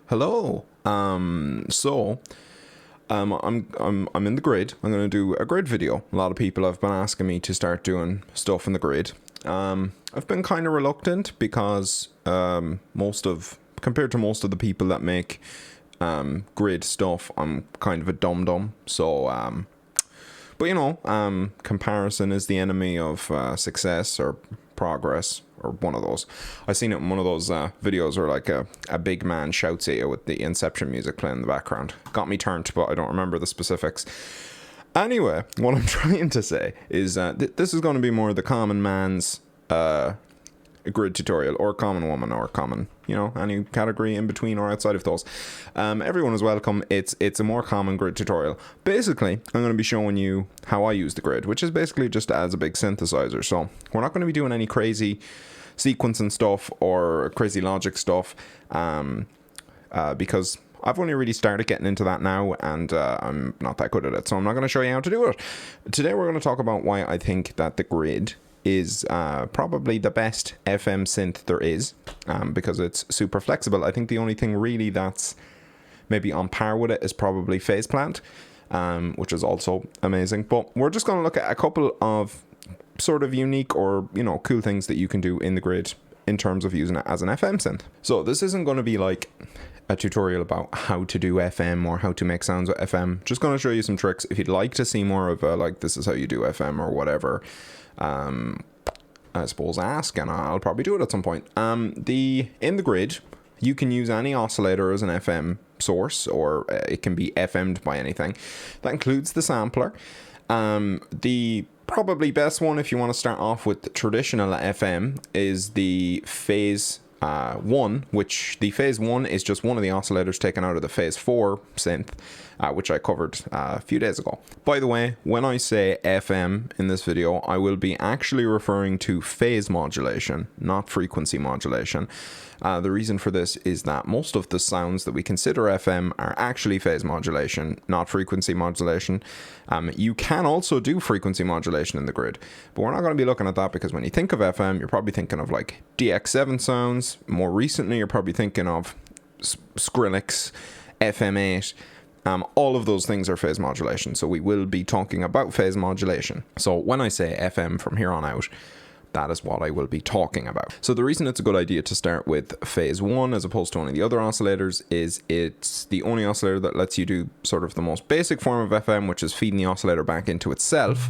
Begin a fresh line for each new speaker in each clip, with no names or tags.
Hello. I'm in the grid. I'm going to do a grid video. A lot of people have been asking me to start doing stuff in the grid. I've been kind of reluctant because compared to most of the people that make grid stuff, I'm kind of a dum-dum. So, comparison is the enemy of success or progress, or one of those. I seen it in one of those videos where like a big man shouts at you with the Inception music playing in the background. Got me turned, but I don't remember the specifics. Anyway, what I'm trying to say is this is going to be more the common man's grid tutorial, or common woman, or common, any category in between or outside of those. Everyone is welcome. It's a more common grid tutorial. Basically, I'm going to be showing you how I use the grid, which is basically just as a big synthesizer. So we're not going to be doing any crazy sequencing stuff or crazy logic stuff, because I've only really started getting into that now, and I'm not that good at it, so I'm not going to show you how to do it. Today we're going to talk about why I think that the grid is probably the best FM synth there is, because it's super flexible. I think the only thing really that's maybe on par with it is probably Phase Plant, which is also amazing. But we're just going to look at a couple of sort of unique or cool things that you can do in the grid in terms of using it as an FM synth. So this isn't going to be like a tutorial about how to do FM or how to make sounds with FM. Just going to show you some tricks. If you'd like to see more of like this is how you do FM or whatever, I suppose ask, and I'll probably do it at some point. In the grid, you can use any oscillator as an FM source, or it can be FM'd by anything. That includes the sampler. The probably best one, if you want to start off with traditional FM, is the Phase 1, which the Phase 1 is just one of the oscillators taken out of the Phase 4 synth, which I covered a few days ago. By the way, when I say FM in this video, I will be actually referring to phase modulation, not frequency modulation. The reason for this is that most of the sounds that we consider FM are actually phase modulation, not frequency modulation. You can also do frequency modulation in the grid, but we're not going to be looking at that, because when you think of FM, you're probably thinking of like DX7 sounds. More recently, you're probably thinking of Skrillex, FM8. All of those things are phase modulation, so we will be talking about phase modulation. So when I say FM from here on out, that is what I will be talking about. So the reason it's a good idea to start with Phase 1 as opposed to any of the other oscillators is it's the only oscillator that lets you do sort of the most basic form of FM, which is feeding the oscillator back into itself,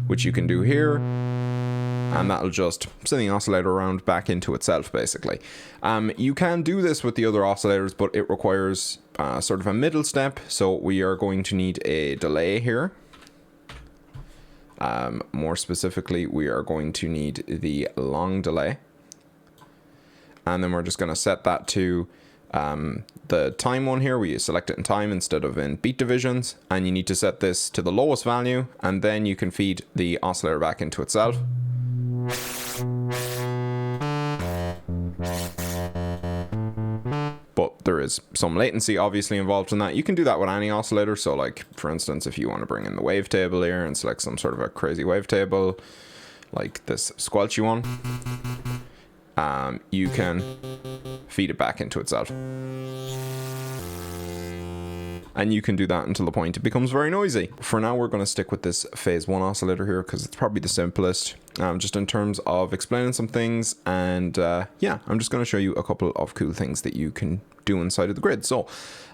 which you can do here, and that'll just send the oscillator around back into itself, basically. You can do this with the other oscillators, but it requires sort of a middle step, so we are going to need a delay here. More specifically, we are going to need the long delay, and then we're just going to set that to the time one here. We select it in time instead of in beat divisions, and you need to set this to the lowest value, and then you can feed the oscillator back into itself. But there is some latency obviously involved in that. You can do that with any oscillator. So like, for instance, if you want to bring in the wavetable here and select some sort of a crazy wavetable, like this squelchy one, you can feed it back into itself. And you can do that until the point it becomes very noisy. For now, we're going to stick with this Phase 1 oscillator here, because it's probably the simplest, just in terms of explaining some things. And yeah, I'm just going to show you a couple of cool things that you can do inside of the grid. So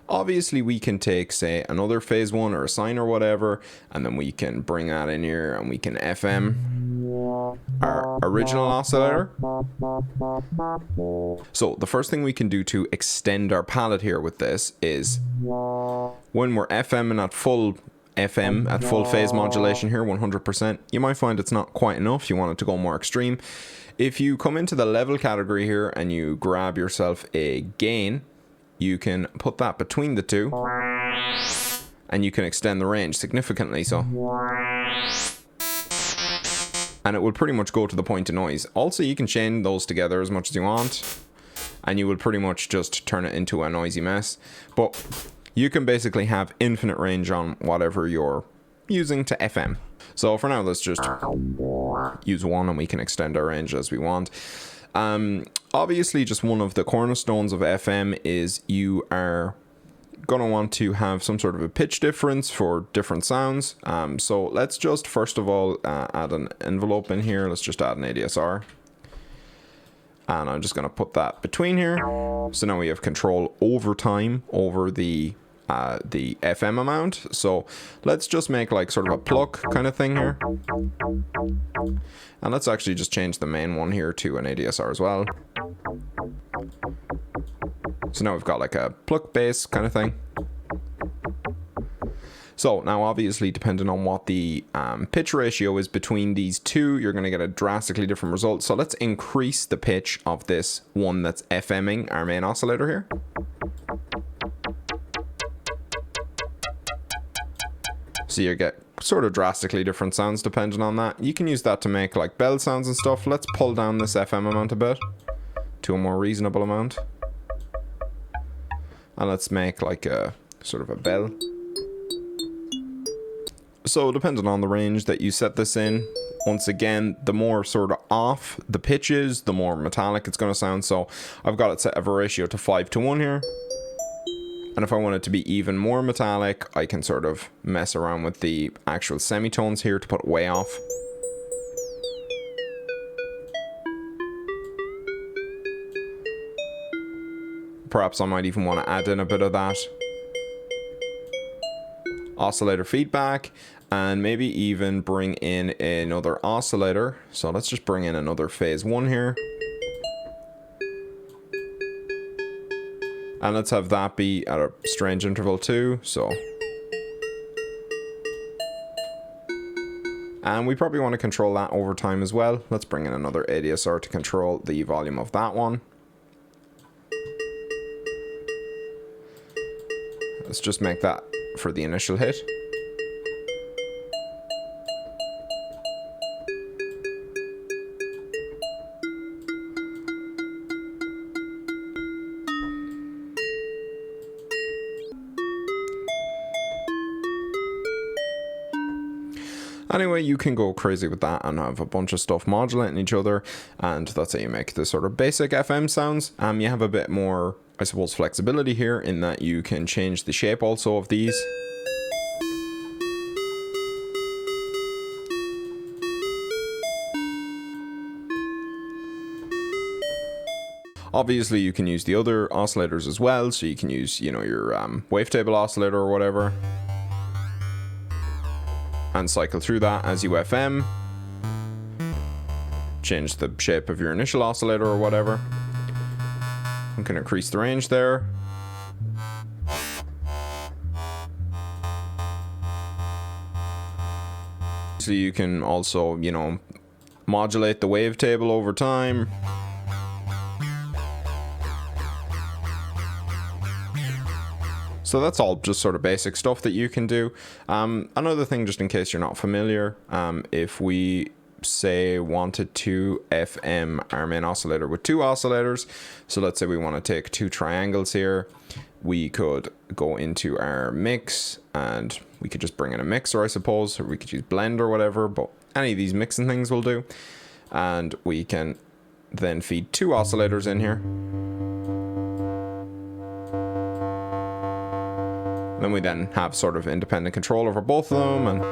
obviously we can take, say, another Phase 1 or a sine or whatever, and then we can bring that in here and we can FM our original oscillator. So the first thing we can do to extend our palette here with this is, when we're FMing at full FM, at full phase modulation here, 100%, you might find it's not quite enough. You want it to go more extreme. If you come into the level category here and you grab yourself a gain, you can put that between the two, and you can extend the range significantly. So, and it will pretty much go to the point of noise. Also, you can chain those together as much as you want, and you will pretty much just turn it into a noisy mess. But you can basically have infinite range on whatever you're using to FM. So for now, let's just use one and we can extend our range as we want. Obviously, just one of the cornerstones of FM is you are going to want to have some sort of a pitch difference for different sounds. So let's just first of all add an envelope in here. Let's just add an ADSR. And I'm just going to put that between here. So now we have control over time over the FM amount. So let's just make like sort of a pluck kind of thing here. And let's actually just change the main one here to an ADSR as well. So now we've got like a pluck bass kind of thing. So now obviously depending on what the pitch ratio is between these two, you're going to get a drastically different result. So let's increase the pitch of this one that's FMing our main oscillator here. So you get sort of drastically different sounds depending on that. You can use that to make like bell sounds and stuff. Let's pull down this FM amount a bit to a more reasonable amount. And let's make like a sort of a bell. So depending on the range that you set this in, once again, the more sort of off the pitch is, the more metallic it's going to sound. So I've got it set of a ratio to 5:1 here. And if I want it to be even more metallic, I can sort of mess around with the actual semitones here to put it way off. Perhaps I might even want to add in a bit of that oscillator feedback and maybe even bring in another oscillator. So let's just bring in another phase 1 here. And let's have that be at a strange interval too, so. And we probably want to control that over time as well. Let's bring in another ADSR to control the volume of that one. Let's just make that for the initial hit. Anyway, you can go crazy with that and have a bunch of stuff modulating each other, and that's how you make the sort of basic FM sounds. You have a bit more, I suppose, flexibility here in that you can change the shape also of these. Obviously, you can use the other oscillators as well, so you can use, you know, your wavetable oscillator or whatever, and cycle through that as you FM. Change the shape of your initial oscillator or whatever. You can increase the range there. So you can also, you know, modulate the wavetable over time. So that's all just sort of basic stuff that you can do. Another thing, just in case you're not familiar, if we say wanted to FM our main oscillator with 2 oscillators, so let's say we want to take 2 triangles here, we could go into our mix and we could just bring in a mixer, I suppose, or we could use blend or whatever, but any of these mixing things will do. And we can then feed 2 oscillators in here. Then we then have sort of independent control over both of them. And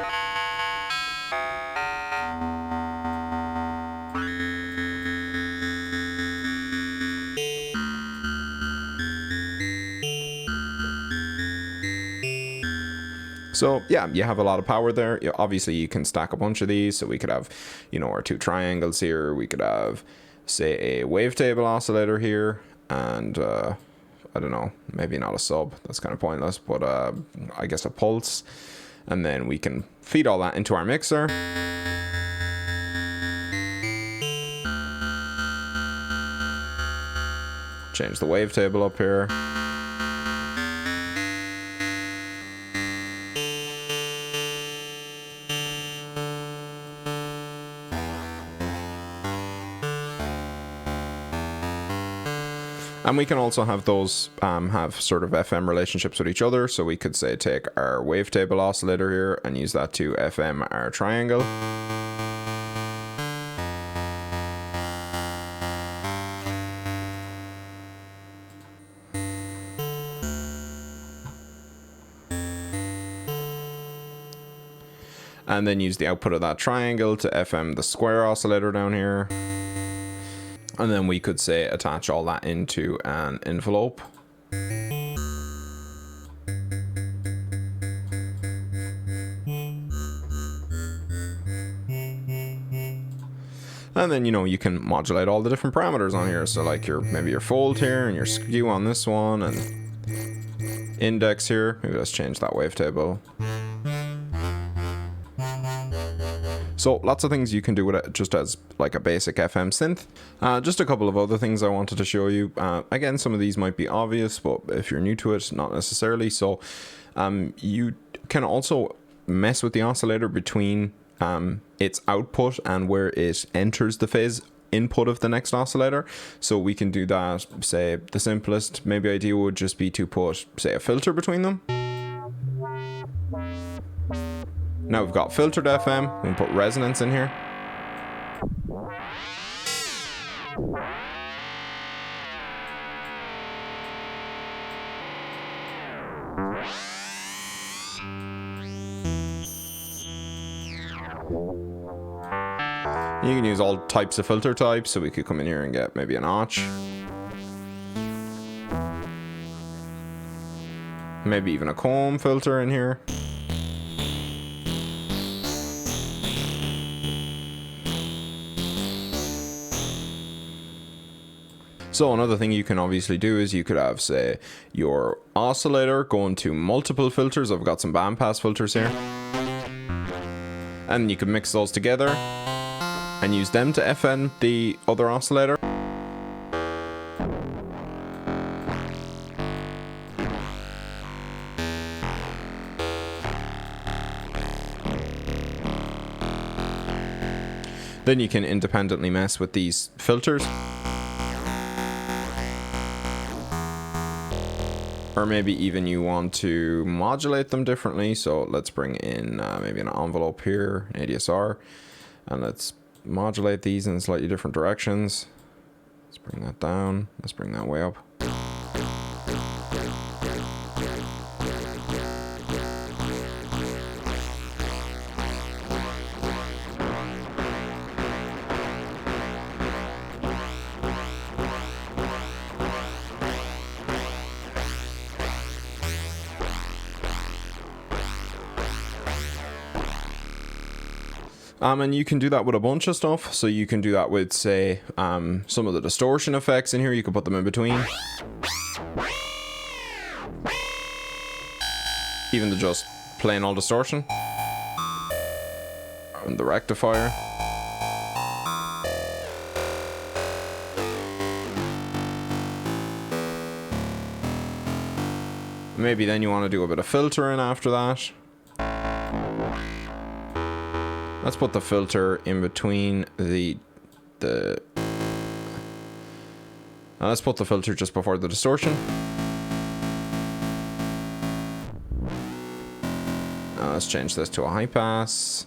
so yeah, you have a lot of power there. Obviously you can stack a bunch of these, so we could have, you know, our 2 triangles here. We could have, say, a wavetable oscillator here, and I don't know, maybe not a sub, that's kind of pointless, but I guess a pulse. And then we can feed all that into our mixer. Change the wavetable up here. And we can also have those have sort of FM relationships with each other. So we could say take our wavetable oscillator here and use that to FM our triangle. and then use the output of that triangle to FM the square oscillator down here. And then we could say attach all that into an envelope. And then, you know, you can modulate all the different parameters on here. So like maybe your fold here and your skew on this one and index here. Maybe let's change that wavetable. So lots of things you can do with it just as like a basic FM synth. Just a couple of other things I wanted to show you. Again, some of these might be obvious, but if you're new to it, not necessarily. So you can also mess with the oscillator between its output and where it enters the phase input of the next oscillator. So we can do that. Say the simplest maybe idea would just be to put, say, a filter between them. Now we've got filtered FM, we can put resonance in here. You can use all types of filter types, so we could come in here and get maybe a notch. Maybe even a comb filter in here. So another thing you can obviously do is you could have, say, your oscillator go into multiple filters. I've got some bandpass filters here. And you can mix those together and use them to FN the other oscillator. Then you can independently mess with these filters. Or maybe even you want to modulate them differently. So let's bring in maybe an envelope here, an ADSR, and let's modulate these in slightly different directions. Let's bring that down. Let's bring that way up. And you can do that with a bunch of stuff. So you can do that with, say, some of the distortion effects in here. You can put them in between. Even the just plain old distortion. And the rectifier. Maybe then you want to do a bit of filtering after that. Let's put the filter in between let's put the filter just before the distortion. Let's change this to a high pass.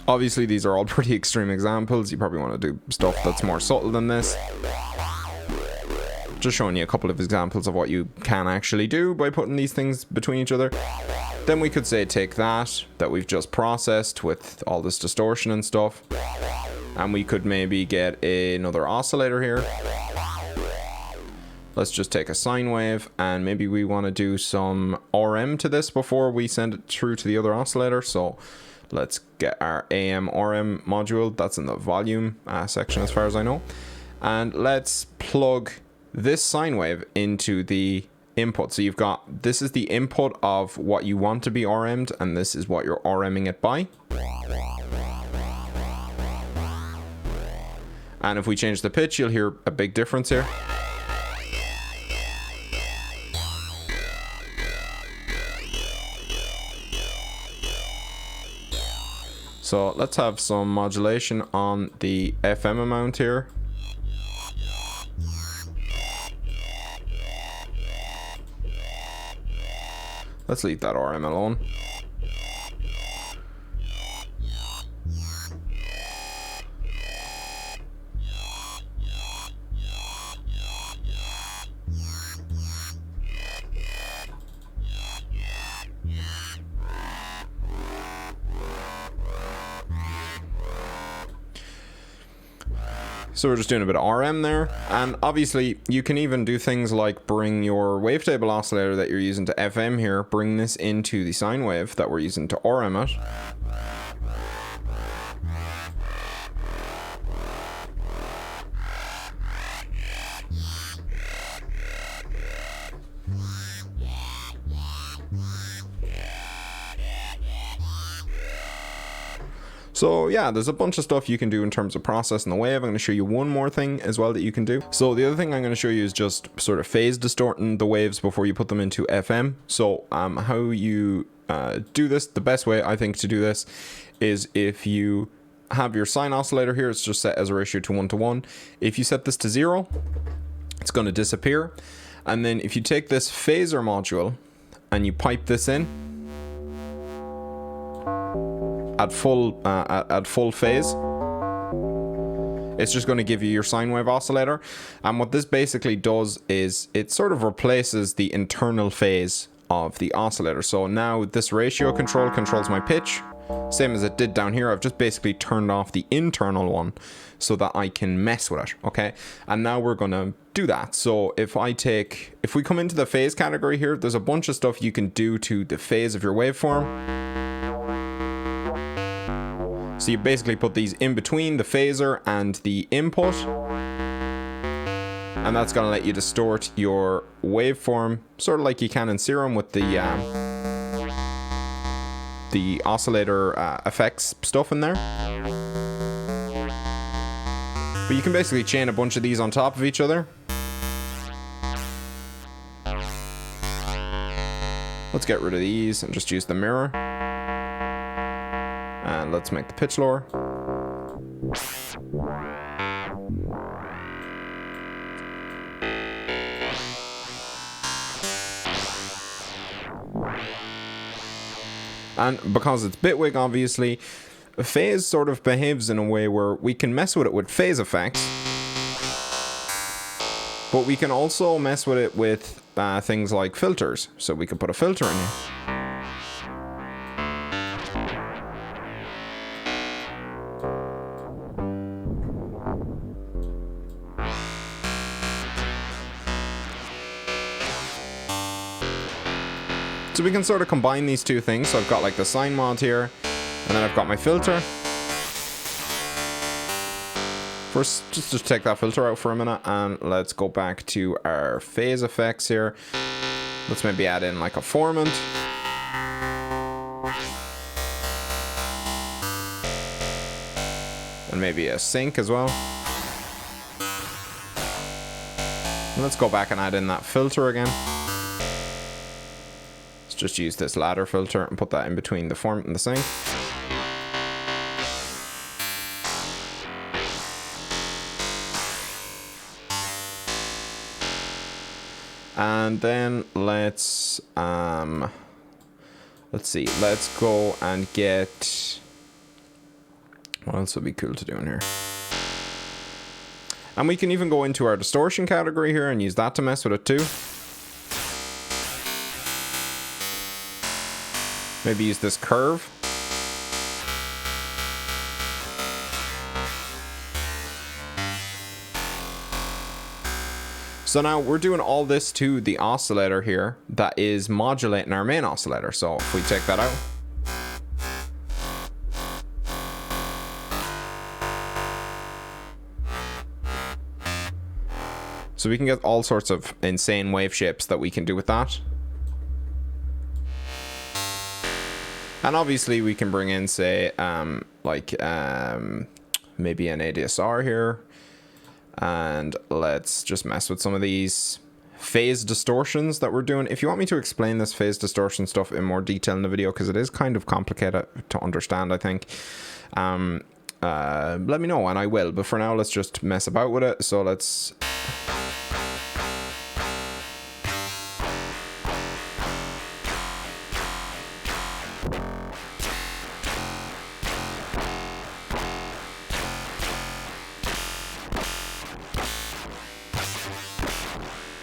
Obviously, these are all pretty extreme examples. You probably want to do stuff that's more subtle than this. Just showing you a couple of examples of what you can actually do by putting these things between each other. Then we could say take that we've just processed with all this distortion and stuff, and we could maybe get another oscillator here. Let's just take a sine wave, and maybe we want to do some RM to this before we send it through to the other oscillator. So let's get our AM RM module. That's in the volume section as far as I know. And let's plug this sine wave into the input. So you've got, this is the input of what you want to be RM'd, and this is what you're RMing it by. And if we change the pitch, you'll hear a big difference here. So let's have some modulation on the FM amount here. Let's leave that RM alone. So we're just doing a bit of RM there, and obviously you can even do things like bring your wavetable oscillator that you're using to FM here, bring this into the sine wave that we're using to RM it. So yeah, there's a bunch of stuff you can do in terms of processing the wave. I'm going to show you one more thing as well that you can do. So the other thing I'm going to show you is just sort of phase distorting the waves before you put them into FM. So how you do this, the best way I think to do this is if you have your sine oscillator here, it's just set as a ratio to 1:1. If you set this to 0, it's going to disappear. And then if you take this phaser module and you pipe this in at full phase, it's just going to give you your sine wave oscillator. And what this basically does is it sort of replaces the internal phase of the oscillator. So now this ratio control controls my pitch, same as it did down here. I've just basically turned off the internal one so that I can mess with it. Okay, and now we're gonna do that. So if we come into the phase category here, there's a bunch of stuff you can do to the phase of your waveform. So you basically put these in between the phaser and the input, and that's going to let you distort your waveform, sort of like you can in Serum with the oscillator effects stuff in there. But you can basically chain a bunch of these on top of each other. Let's get rid of these and just use the mirror. And let's make the pitch lower. And because it's bitwig, obviously, phase sort of behaves in a way where we can mess with it with phase effects, but we can also mess with it with things like filters. So we can put a filter in here. So we can sort of combine these two things. So I've got like the sine mod here, and then I've got my filter. First, just take that filter out for a minute, and let's go back to our phase effects here. Let's maybe add in like a formant. And maybe a sync as well. And let's go back and add in that filter again. Just use this ladder filter and put that in between the formant and the sync. And then let's see, let's go and get, what else would be cool to do in here? And we can even go into our distortion category here and use that to mess with it too. Maybe use this curve. So now we're doing all this to the oscillator here that is modulating our main oscillator. So if we take that out. So we can get all sorts of insane wave shapes that we can do with that. And obviously we can bring in, say, maybe an ADSR here. And let's just mess with some of these phase distortions that we're doing. If you want me to explain this phase distortion stuff in more detail in the video, because it is kind of complicated to understand, I think, let me know and I will. But for now, let's just mess about with it. So let's...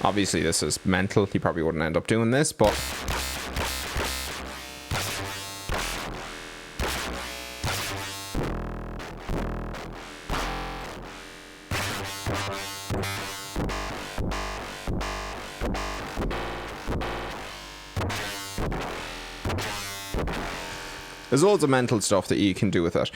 Obviously, this is mental. You probably wouldn't end up doing this, but... There's loads of mental stuff that you can do with it.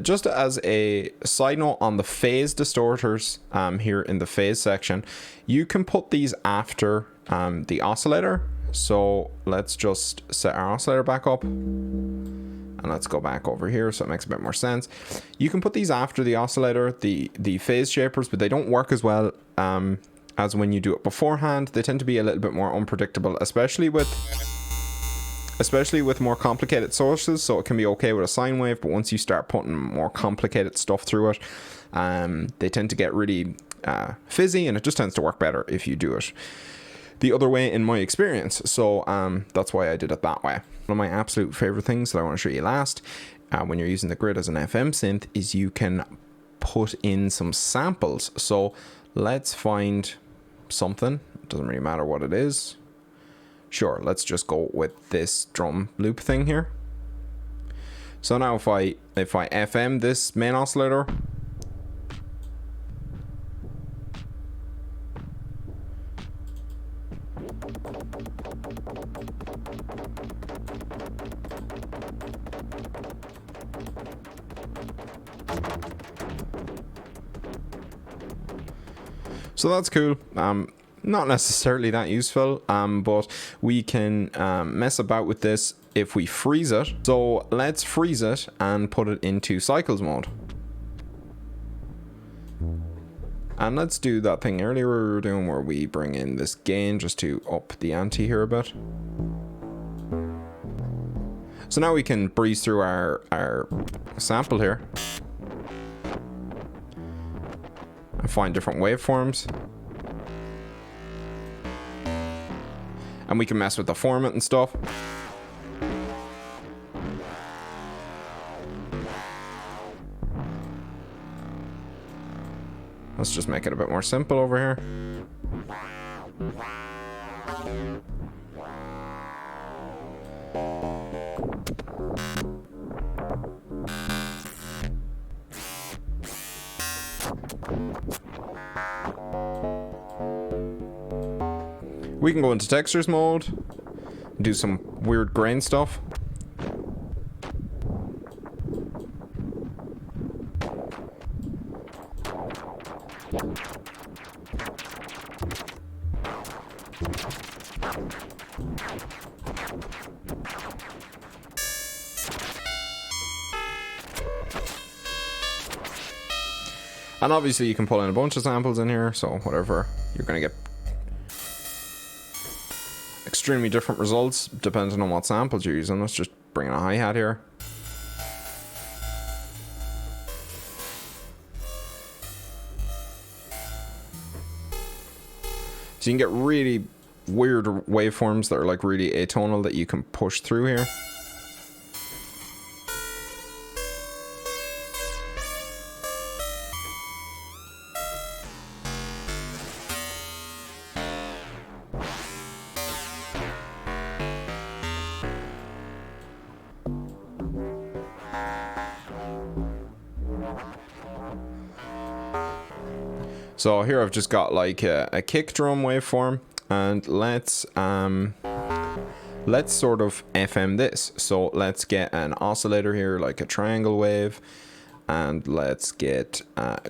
Just as a side note on the phase distorters here in the phase section, you can put these after the oscillator. So let's just set our oscillator back up. And let's go back over here so it makes a bit more sense. You can put these after the oscillator, the phase shapers, but they don't work as well as when you do it beforehand. They tend to be a little bit more unpredictable, especially with more complicated sources. So it can be okay with a sine wave, but once you start putting more complicated stuff through it, they tend to get really fizzy, and it just tends to work better if you do it the other way, in my experience. So that's why I did it that way. One of my absolute favorite things that I want to show you last, when you're using the grid as an FM synth, is you can put in some samples. So let's find something. It doesn't really matter what it is. Sure, let's just go with this drum loop thing here. So now if I FM this main oscillator, so that's cool. Not necessarily that useful, but we can mess about with this if we freeze it. So let's freeze it and put it into cycles mode. And let's do that thing earlier we were doing where we bring in this gain just to up the ante here a bit. So now we can breeze through our sample here and find different waveforms. And we can mess with the format and stuff. Let's just make it a bit more simple over here. We can go into textures mode, do some weird grain stuff. And obviously you can pull in a bunch of samples in here, so whatever, you're going to get extremely different results depending on what samples you're using. Let's just bring in a hi-hat here. So you can get really weird waveforms that are like really atonal that you can push through here. So here I've just got like a kick drum waveform, and let's sort of FM this. So let's get an oscillator here, like a triangle wave, and let's get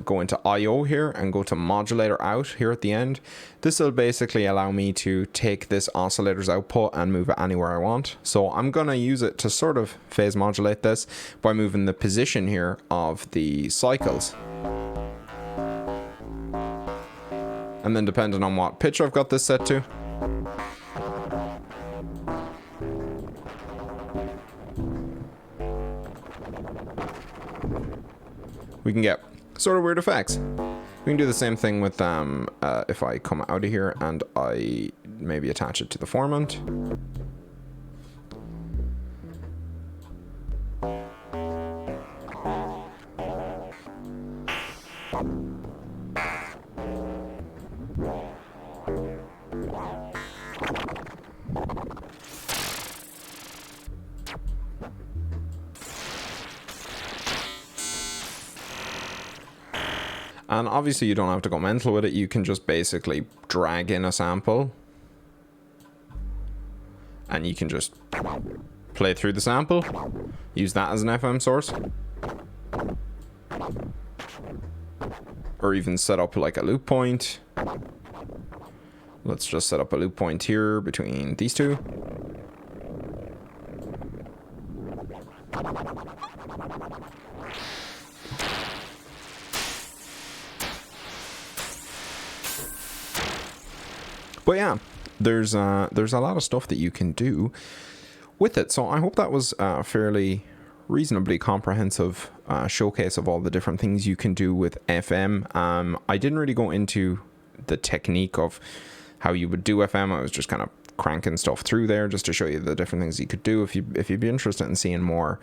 go into IO here and go to modulator out here at the end. This will basically allow me to take this oscillator's output and move it anywhere I want. So I'm gonna use it to sort of phase modulate this by moving the position here of the cycles. And then depending on what pitch I've got this set to, we can get sort of weird effects. We can do the same thing with if I come out of here and I maybe attach it to the formant. And obviously you don't have to go mental with it. You can just basically drag in a sample and you can just play through the sample, use that as an FM source, or even set up like a loop point. Let's just set up a loop point here between these two. But yeah, there's a lot of stuff that you can do with it. So I hope that was a fairly reasonably comprehensive showcase of all the different things you can do with FM. I didn't really go into the technique of how you would do FM. I was just kind of cranking stuff through there just to show you the different things you could do. If you'd be interested in seeing more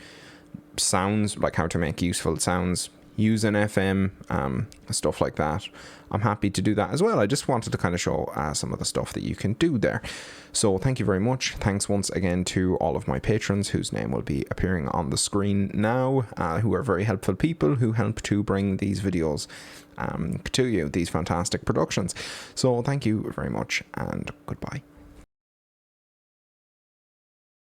sounds, like how to make useful sounds using FM, stuff like that, I'm happy to do that as well. I just wanted to kind of show some of the stuff that you can do there. So thank you very much. Thanks once again to all of my patrons, whose name will be appearing on the screen now, who are very helpful people who help to bring these videos to you, these fantastic productions. So thank you very much and goodbye.